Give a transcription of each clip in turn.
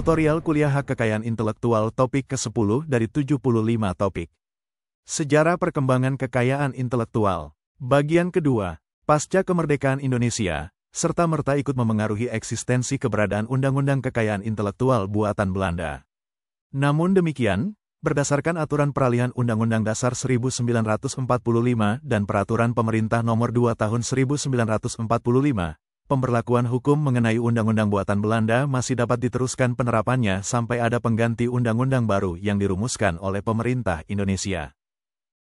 Tutorial Kuliah Hak Kekayaan Intelektual Topik ke-10 dari 75 topik. Sejarah Perkembangan Kekayaan Intelektual. Bagian kedua, pasca kemerdekaan Indonesia, serta-merta ikut memengaruhi eksistensi keberadaan Undang-Undang Kekayaan Intelektual buatan Belanda. Namun demikian, berdasarkan Aturan Peralihan Undang-Undang Dasar 1945 dan Peraturan Pemerintah Nomor 2 Tahun 1945, pemberlakuan hukum mengenai undang-undang buatan Belanda masih dapat diteruskan penerapannya sampai ada pengganti undang-undang baru yang dirumuskan oleh pemerintah Indonesia.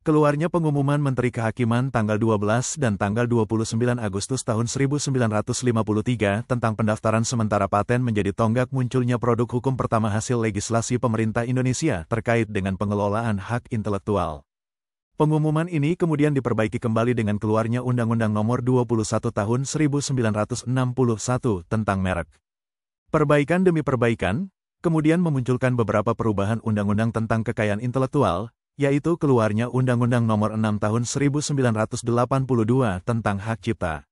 Keluarnya pengumuman Menteri Kehakiman tanggal 12 dan tanggal 29 Agustus tahun 1953 tentang pendaftaran sementara paten menjadi tonggak munculnya produk hukum pertama hasil legislasi pemerintah Indonesia terkait dengan pengelolaan hak intelektual. Pengumuman ini kemudian diperbaiki kembali dengan keluarnya Undang-Undang Nomor 21 Tahun 1961 tentang merek. Perbaikan demi perbaikan, kemudian memunculkan beberapa perubahan undang-undang tentang kekayaan intelektual, yaitu keluarnya Undang-Undang Nomor 6 Tahun 1982 tentang hak cipta.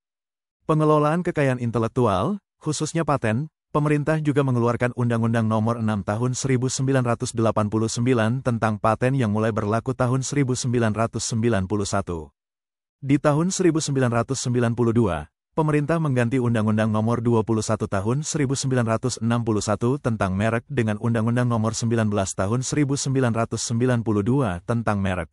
Pengelolaan kekayaan intelektual, khususnya paten, pemerintah juga mengeluarkan Undang-Undang Nomor 6 Tahun 1989 tentang paten yang mulai berlaku tahun 1991. Di tahun 1992, pemerintah mengganti Undang-Undang Nomor 21 Tahun 1961 tentang merek dengan Undang-Undang Nomor 19 Tahun 1992 tentang merek.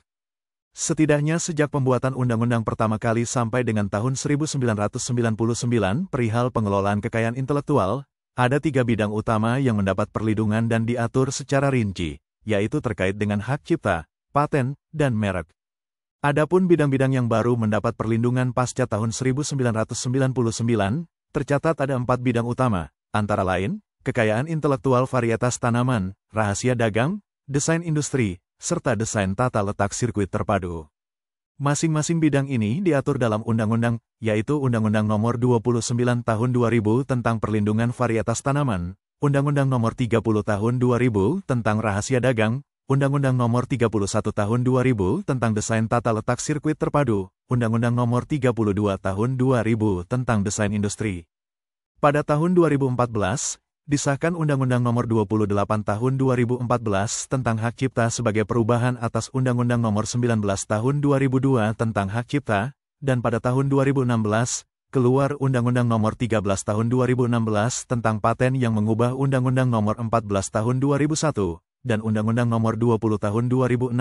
Setidaknya sejak pembuatan undang-undang pertama kali sampai dengan tahun 1999 perihal pengelolaan kekayaan intelektual, ada 3 bidang utama yang mendapat perlindungan dan diatur secara rinci, yaitu terkait dengan hak cipta, paten, dan merek. Adapun bidang-bidang yang baru mendapat perlindungan pasca tahun 1999, tercatat ada 4 bidang utama, antara lain, kekayaan intelektual varietas tanaman, rahasia dagang, desain industri, serta desain tata letak sirkuit terpadu. Masing-masing bidang ini diatur dalam undang-undang, yaitu Undang-Undang Nomor 29 Tahun 2000 tentang perlindungan varietas tanaman, Undang-Undang Nomor 30 Tahun 2000 tentang rahasia dagang, Undang-Undang Nomor 31 Tahun 2000 tentang desain tata letak sirkuit terpadu, Undang-Undang Nomor 32 Tahun 2000 tentang desain industri. Pada tahun 2014, disahkan Undang-Undang Nomor 28 Tahun 2014 tentang hak cipta sebagai perubahan atas Undang-Undang Nomor 19 Tahun 2002 tentang hak cipta, dan pada tahun 2016, keluar Undang-Undang Nomor 13 Tahun 2016 tentang paten yang mengubah Undang-Undang Nomor 14 Tahun 2001, dan Undang-Undang Nomor 20 Tahun 2016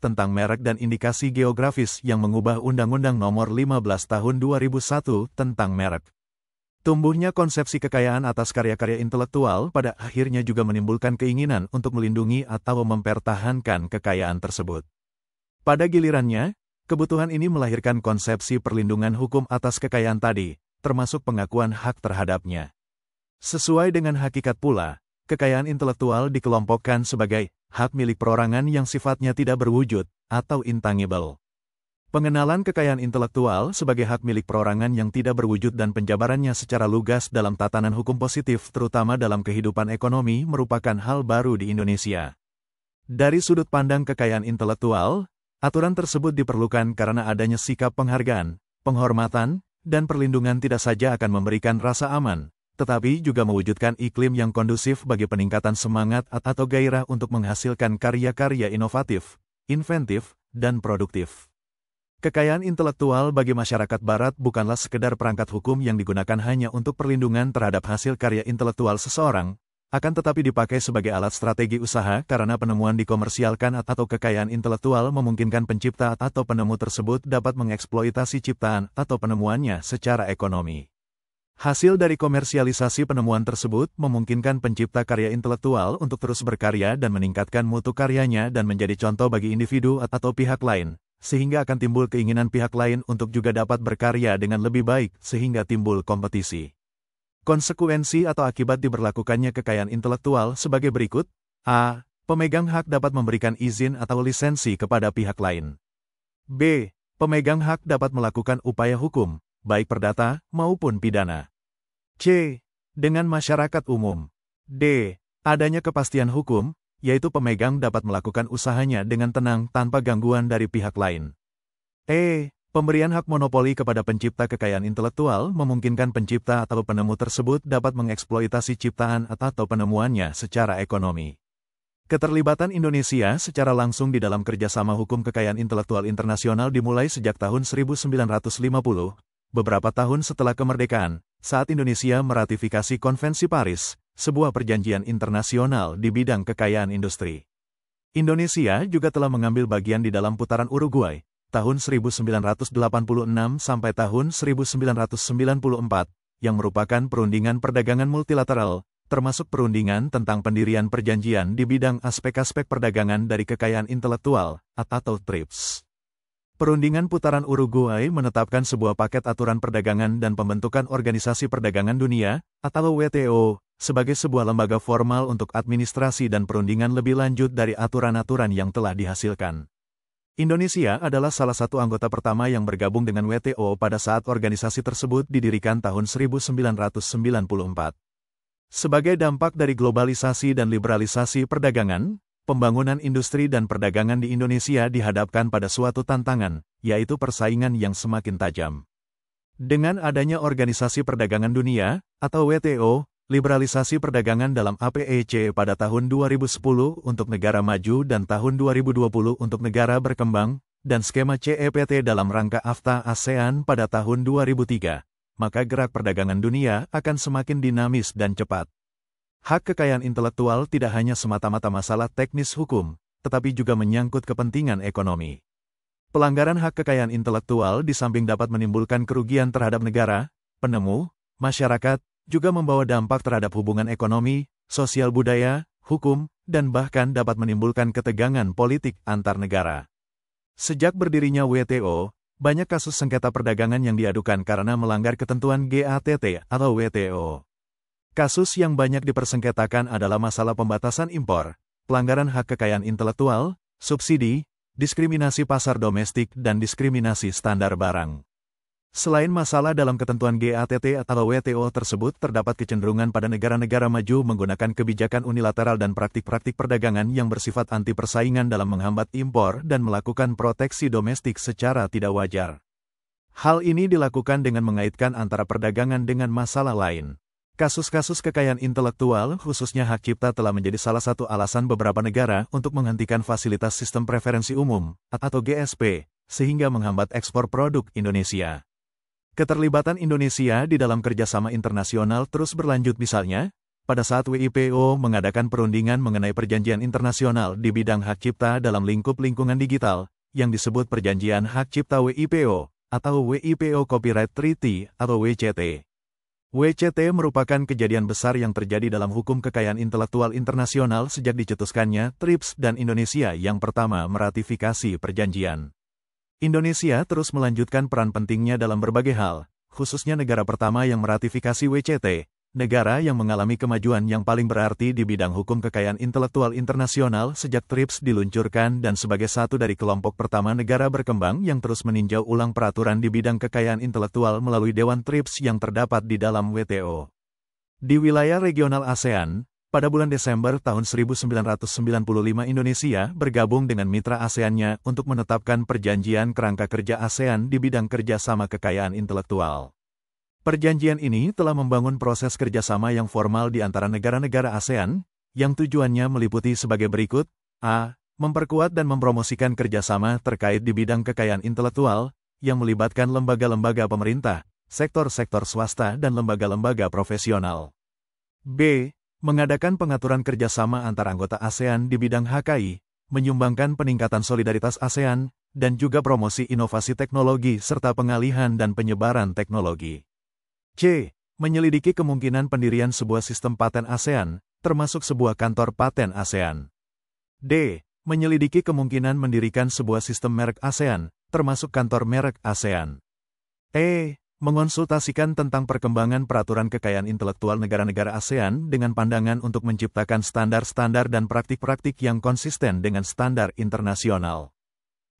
tentang merek dan indikasi geografis yang mengubah Undang-Undang Nomor 15 Tahun 2001 tentang merek. Tumbuhnya konsepsi kekayaan atas karya-karya intelektual pada akhirnya juga menimbulkan keinginan untuk melindungi atau mempertahankan kekayaan tersebut. Pada gilirannya, kebutuhan ini melahirkan konsepsi perlindungan hukum atas kekayaan tadi, termasuk pengakuan hak terhadapnya. Sesuai dengan hakikat pula, kekayaan intelektual dikelompokkan sebagai hak milik perorangan yang sifatnya tidak berwujud atau intangible. Pengenalan kekayaan intelektual sebagai hak milik perorangan yang tidak berwujud dan penjabarannya secara lugas dalam tatanan hukum positif terutama dalam kehidupan ekonomi merupakan hal baru di Indonesia. Dari sudut pandang kekayaan intelektual, aturan tersebut diperlukan karena adanya sikap penghargaan, penghormatan, dan perlindungan tidak saja akan memberikan rasa aman, tetapi juga mewujudkan iklim yang kondusif bagi peningkatan semangat atau gairah untuk menghasilkan karya-karya inovatif, inventif, dan produktif. Kekayaan intelektual bagi masyarakat Barat bukanlah sekedar perangkat hukum yang digunakan hanya untuk perlindungan terhadap hasil karya intelektual seseorang, akan tetapi dipakai sebagai alat strategi usaha karena penemuan dikomersialkan atau kekayaan intelektual memungkinkan pencipta atau penemu tersebut dapat mengeksploitasi ciptaan atau penemuannya secara ekonomi. Hasil dari komersialisasi penemuan tersebut memungkinkan pencipta karya intelektual untuk terus berkarya dan meningkatkan mutu karyanya dan menjadi contoh bagi individu atau pihak lain, sehingga akan timbul keinginan pihak lain untuk juga dapat berkarya dengan lebih baik sehingga timbul kompetisi. Konsekuensi atau akibat diberlakukannya kekayaan intelektual sebagai berikut. A. Pemegang hak dapat memberikan izin atau lisensi kepada pihak lain. B. Pemegang hak dapat melakukan upaya hukum, baik perdata maupun pidana. C. Dengan masyarakat umum. D. Adanya kepastian hukum, yaitu pemegang dapat melakukan usahanya dengan tenang tanpa gangguan dari pihak lain. E. Pemberian hak monopoli kepada pencipta kekayaan intelektual memungkinkan pencipta atau penemu tersebut dapat mengeksploitasi ciptaan atau penemuannya secara ekonomi. Keterlibatan Indonesia secara langsung di dalam kerjasama hukum kekayaan intelektual internasional dimulai sejak tahun 1950, beberapa tahun setelah kemerdekaan, saat Indonesia meratifikasi Konvensi Paris, sebuah perjanjian internasional di bidang kekayaan industri. Indonesia juga telah mengambil bagian di dalam putaran Uruguay, tahun 1986 sampai tahun 1994, yang merupakan perundingan perdagangan multilateral, termasuk perundingan tentang pendirian perjanjian di bidang aspek-aspek perdagangan dari kekayaan intelektual, atau TRIPS. Perundingan putaran Uruguay menetapkan sebuah paket aturan perdagangan dan pembentukan Organisasi Perdagangan Dunia, atau WTO, sebagai sebuah lembaga formal untuk administrasi dan perundingan lebih lanjut dari aturan-aturan yang telah dihasilkan. Indonesia adalah salah satu anggota pertama yang bergabung dengan WTO pada saat organisasi tersebut didirikan tahun 1994. Sebagai dampak dari globalisasi dan liberalisasi perdagangan, pembangunan industri dan perdagangan di Indonesia dihadapkan pada suatu tantangan, yaitu persaingan yang semakin tajam. Dengan adanya Organisasi Perdagangan Dunia, atau WTO, liberalisasi perdagangan dalam APEC pada tahun 2010 untuk negara maju dan tahun 2020 untuk negara berkembang, dan skema CEPT dalam rangka AFTA ASEAN pada tahun 2003, maka gerak perdagangan dunia akan semakin dinamis dan cepat. Hak kekayaan intelektual tidak hanya semata-mata masalah teknis hukum, tetapi juga menyangkut kepentingan ekonomi. Pelanggaran hak kekayaan intelektual di samping dapat menimbulkan kerugian terhadap negara, penemu, masyarakat, juga membawa dampak terhadap hubungan ekonomi, sosial budaya, hukum, dan bahkan dapat menimbulkan ketegangan politik antar negara. Sejak berdirinya WTO, banyak kasus sengketa perdagangan yang diadukan karena melanggar ketentuan GATT atau WTO. Kasus yang banyak dipersengketakan adalah masalah pembatasan impor, pelanggaran hak kekayaan intelektual, subsidi, diskriminasi pasar domestik, dan diskriminasi standar barang. Selain masalah dalam ketentuan GATT atau WTO tersebut, terdapat kecenderungan pada negara-negara maju menggunakan kebijakan unilateral dan praktik-praktik perdagangan yang bersifat anti persaingan dalam menghambat impor dan melakukan proteksi domestik secara tidak wajar. Hal ini dilakukan dengan mengaitkan antara perdagangan dengan masalah lain. Kasus-kasus kekayaan intelektual, khususnya hak cipta, telah menjadi salah satu alasan beberapa negara untuk menghentikan fasilitas sistem preferensi umum, atau GSP, sehingga menghambat ekspor produk Indonesia. Keterlibatan Indonesia di dalam kerjasama internasional terus berlanjut, misalnya, pada saat WIPO mengadakan perundingan mengenai perjanjian internasional di bidang hak cipta dalam lingkup lingkungan digital, yang disebut Perjanjian Hak Cipta WIPO, atau WIPO Copyright Treaty, atau WCT. WCT merupakan kejadian besar yang terjadi dalam hukum kekayaan intelektual internasional sejak dicetuskannya TRIPS dan Indonesia yang pertama meratifikasi perjanjian. Indonesia terus melanjutkan peran pentingnya dalam berbagai hal, khususnya negara pertama yang meratifikasi WCT, negara yang mengalami kemajuan yang paling berarti di bidang hukum kekayaan intelektual internasional sejak TRIPS diluncurkan dan sebagai satu dari kelompok pertama negara berkembang yang terus meninjau ulang peraturan di bidang kekayaan intelektual melalui Dewan TRIPS yang terdapat di dalam WTO. Di wilayah regional ASEAN, pada bulan Desember tahun 1995 Indonesia bergabung dengan mitra ASEAN-nya untuk menetapkan Perjanjian Kerangka Kerja ASEAN di bidang kerjasama kekayaan intelektual. Perjanjian ini telah membangun proses kerjasama yang formal di antara negara-negara ASEAN, yang tujuannya meliputi sebagai berikut: a. Memperkuat dan mempromosikan kerjasama terkait di bidang kekayaan intelektual, yang melibatkan lembaga-lembaga pemerintah, sektor-sektor swasta dan lembaga-lembaga profesional. b. Mengadakan pengaturan kerjasama antar anggota ASEAN di bidang HKI, menyumbangkan peningkatan solidaritas ASEAN, dan juga promosi inovasi teknologi serta pengalihan dan penyebaran teknologi. C. Menyelidiki kemungkinan pendirian sebuah sistem paten ASEAN, termasuk sebuah kantor paten ASEAN. D. Menyelidiki kemungkinan mendirikan sebuah sistem merek ASEAN, termasuk kantor merek ASEAN. E. Mengonsultasikan tentang perkembangan peraturan kekayaan intelektual negara-negara ASEAN dengan pandangan untuk menciptakan standar-standar dan praktik-praktik yang konsisten dengan standar internasional.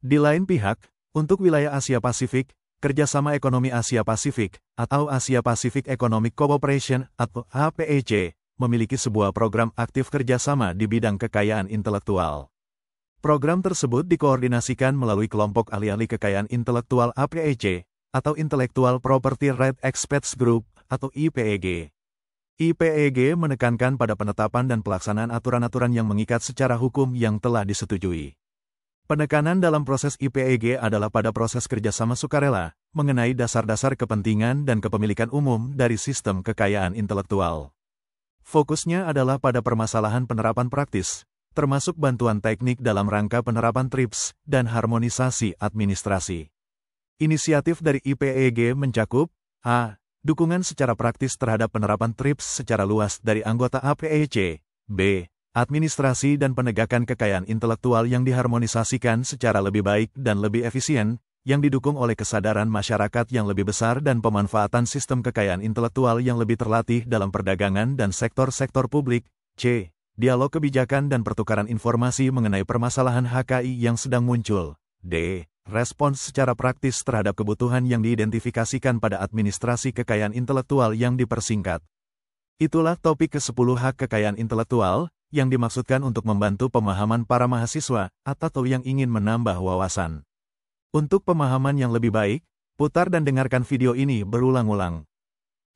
Di lain pihak, untuk wilayah Asia Pasifik, Kerjasama Ekonomi Asia Pasifik, atau Asia Pacific Economic Cooperation, atau APEC, memiliki sebuah program aktif kerjasama di bidang kekayaan intelektual. Program tersebut dikoordinasikan melalui kelompok ahli-ahli kekayaan intelektual APEC, atau Intellectual Property Right Experts Group, atau IPEG. IPEG menekankan pada penetapan dan pelaksanaan aturan-aturan yang mengikat secara hukum yang telah disetujui. Penekanan dalam proses IPEG adalah pada proses kerjasama sukarela, mengenai dasar-dasar kepentingan dan kepemilikan umum dari sistem kekayaan intelektual. Fokusnya adalah pada permasalahan penerapan praktis, termasuk bantuan teknik dalam rangka penerapan TRIPS dan harmonisasi administrasi. Inisiatif dari IPEG mencakup a. Dukungan secara praktis terhadap penerapan TRIPS secara luas dari anggota APEC. B. Administrasi dan penegakan kekayaan intelektual yang diharmonisasikan secara lebih baik dan lebih efisien, yang didukung oleh kesadaran masyarakat yang lebih besar dan pemanfaatan sistem kekayaan intelektual yang lebih terlatih dalam perdagangan dan sektor-sektor publik. C. Dialog kebijakan dan pertukaran informasi mengenai permasalahan HKI yang sedang muncul. D. Respons secara praktis terhadap kebutuhan yang diidentifikasikan pada administrasi kekayaan intelektual yang dipersingkat. Itulah topik ke-10 hak kekayaan intelektual, yang dimaksudkan untuk membantu pemahaman para mahasiswa, atau yang ingin menambah wawasan. Untuk pemahaman yang lebih baik, putar dan dengarkan video ini berulang-ulang.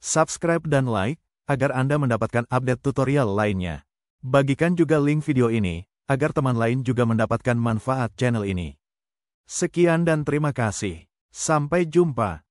Subscribe dan like, agar Anda mendapatkan update tutorial lainnya. Bagikan juga link video ini, agar teman lain juga mendapatkan manfaat channel ini. Sekian dan terima kasih. Sampai jumpa.